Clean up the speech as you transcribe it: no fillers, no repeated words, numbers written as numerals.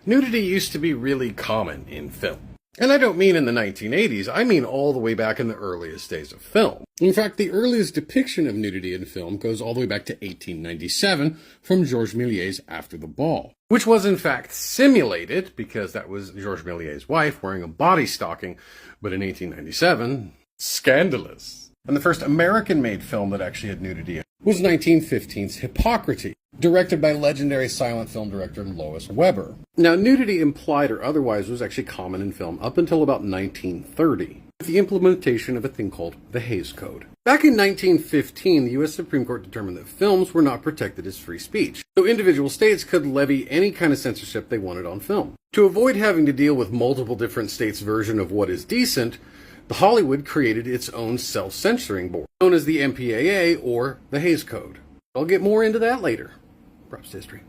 Nudity used to be really common in film. And I don't mean in the 1980s, I mean all the way back in the earliest days of film. In fact, the earliest depiction of nudity in film goes all the way back to 1897 from Georges Méliès's After the Ball, which was in fact simulated because that was Georges Méliès's wife wearing a body stocking, but in 1897, scandalous. And the first American-made film that actually had nudity was 1915's Hippocrates, directed by legendary silent film director Lois Weber. Now, nudity, implied or otherwise, was actually common in film up until about 1930, with the implementation of a thing called the Hays Code. Back in 1915, the U.S. Supreme Court determined that films were not protected as free speech, so individual states could levy any kind of censorship they wanted on film. To avoid having to deal with multiple different states' version of what is decent, Hollywood created its own self-censoring board, known as the MPAA or the Hays Code. I'll get more into that later. Props to history.